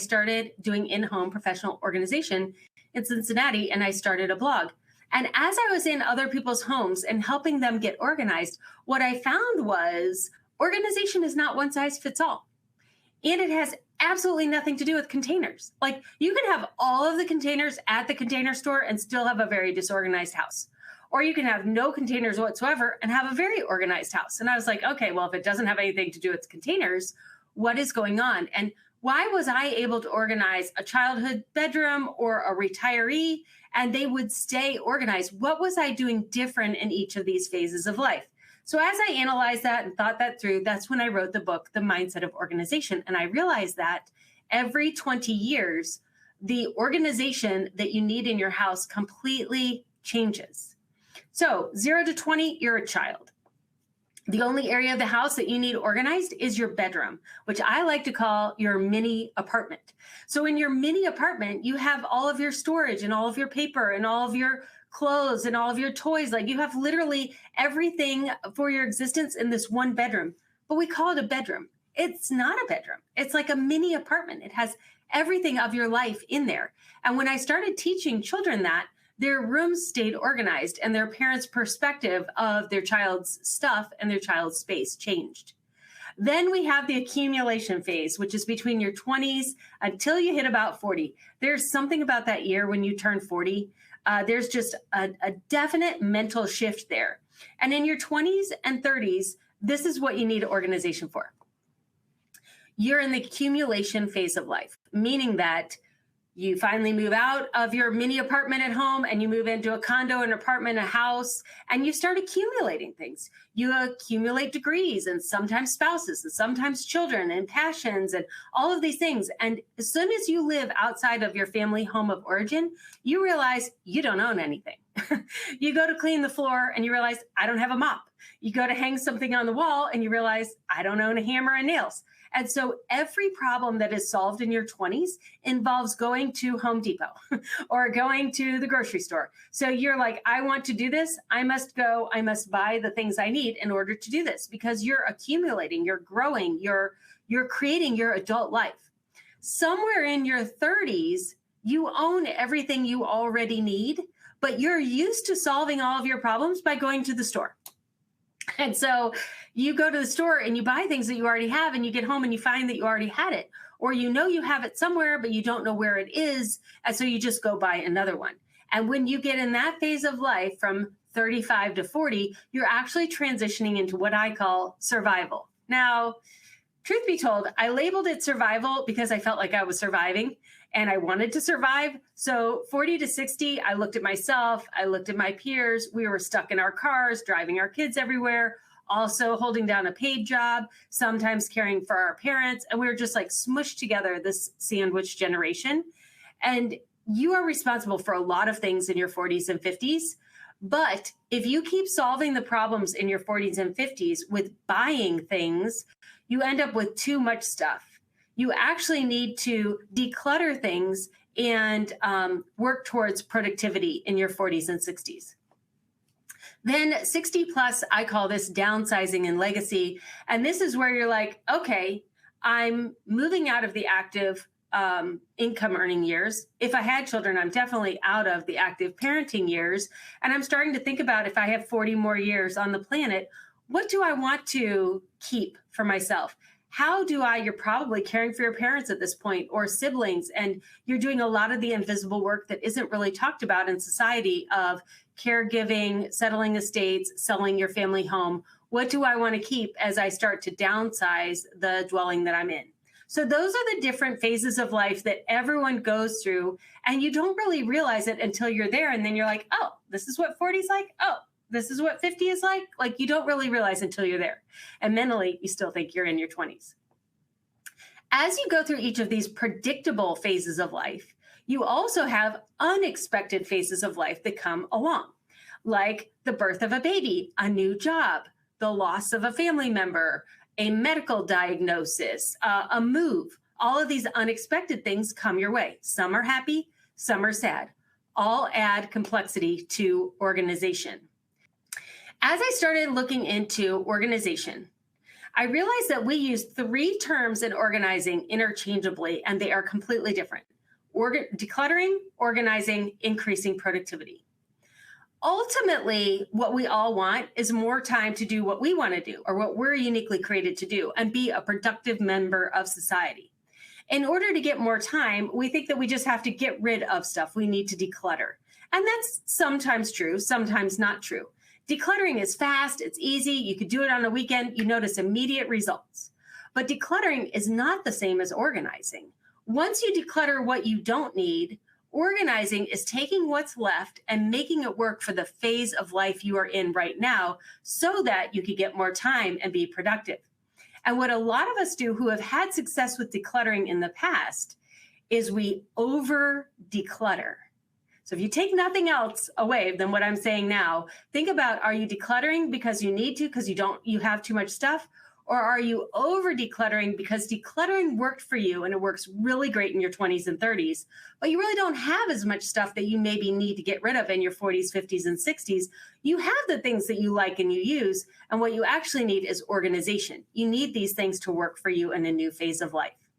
started doing in-home professional organization in Cincinnati, and I started a blog. And as I was in other people's homes and helping them get organized, what I found was organization is not one size fits all. And it has absolutely nothing to do with containers. Like, you can have all of the containers at the Container Store and still have a very disorganized house. Or you can have no containers whatsoever and have a very organized house. And I was like, okay, well, if it doesn't have anything to do with containers, what is going on? And why was I able to organize a childhood bedroom or a retiree and they would stay organized? What was I doing different in each of these phases of life? So as I analyzed that and thought that through, that's when I wrote the book, The Mindset of Organization. And I realized that every 20 years, the organization that you need in your house completely changes. So 0 to 20, you're a child. The only area of the house that you need organized is your bedroom, which I like to call your mini apartment. So in your mini apartment, you have all of your storage and all of your paper and all of your clothes and all of your toys. Like, you have literally everything for your existence in this one bedroom, but we call it a bedroom. It's not a bedroom. It's like a mini apartment. It has everything of your life in there. And when I started teaching children that, their rooms stayed organized and their parents' perspective of their child's stuff and their child's space changed. Then we have the accumulation phase, which is between your 20s until you hit about 40. There's something about that year when you turn 40. There's just a definite mental shift there. And in your 20s and 30s, this is what you need organization for. You're in the accumulation phase of life, meaning that you finally move out of your mini apartment at home and you move into a condo, an apartment, a house, and you start accumulating things. You accumulate degrees and sometimes spouses and sometimes children and passions and all of these things. And as soon as you live outside of your family home of origin, you realize you don't own anything. You go to clean the floor and you realize, I don't have a mop. You go to hang something on the wall and you realize, I don't own a hammer and nails. And so every problem that is solved in your 20s involves going to Home Depot or going to the grocery store. So you're like, I want to do this. I must go. I must buy the things I need in order to do this, because you're accumulating, you're growing, you're creating your adult life. Somewhere in your 30s, you own everything you already need, but you're used to solving all of your problems by going to the store. And so you go to the store and you buy things that you already have, and you get home and you find that you already had it, or you know you have it somewhere, but you don't know where it is. And so you just go buy another one. And when you get in that phase of life from 35 to 40, you're actually transitioning into what I call survival. Now, truth be told, I labeled it survival because I felt like I was surviving and I wanted to survive. So 40 to 60, I looked at myself, I looked at my peers. We were stuck in our cars, driving our kids everywhere, also holding down a paid job, sometimes caring for our parents. And we were just like smushed together, this sandwich generation. And you are responsible for a lot of things in your 40s and 50s. But if you keep solving the problems in your 40s and 50s with buying things, you end up with too much stuff. You actually need to declutter things and work towards productivity in your 40s and 60s. Then 60 plus, I call this downsizing and legacy. And this is where you're like, okay, I'm moving out of the active income earning years. If I had children, I'm definitely out of the active parenting years. And I'm starting to think about, if I have 40 more years on the planet, what do I want to keep for myself? You're probably caring for your parents at this point, or siblings, and you're doing a lot of the invisible work that isn't really talked about in society of caregiving, settling estates, selling your family home. What do I want to keep as I start to downsize the dwelling that I'm in? So those are the different phases of life that everyone goes through, and you don't really realize it until you're there. And then you're like, oh, this is what 40 is like. Oh, this is what 50 is like. Like, you don't really realize until you're there. And mentally, you still think you're in your 20s. As you go through each of these predictable phases of life, you also have unexpected phases of life that come along, like the birth of a baby, a new job, the loss of a family member, a medical diagnosis, a move. All of these unexpected things come your way. Some are happy, some are sad. All add complexity to organization. As I started looking into organization, I realized that we use three terms in organizing interchangeably, and they are completely different: decluttering, organizing, increasing productivity. Ultimately, what we all want is more time to do what we want to do or what we're uniquely created to do and be a productive member of society. In order to get more time, we think that we just have to get rid of stuff. We need to declutter. And that's sometimes true, sometimes not true. Decluttering is fast, it's easy, you could do it on a weekend, you notice immediate results. But decluttering is not the same as organizing. Once you declutter what you don't need, organizing is taking what's left and making it work for the phase of life you are in right now so that you can get more time and be productive. And what a lot of us do who have had success with decluttering in the past is we over declutter. So if you take nothing else away than what I'm saying now, think about, are you decluttering because you need to, because you have too much stuff? Or are you over decluttering because decluttering worked for you and it works really great in your 20s and 30s, but you really don't have as much stuff that you maybe need to get rid of in your 40s, 50s, and 60s. You have the things that you like and you use, and what you actually need is organization. You need these things to work for you in a new phase of life.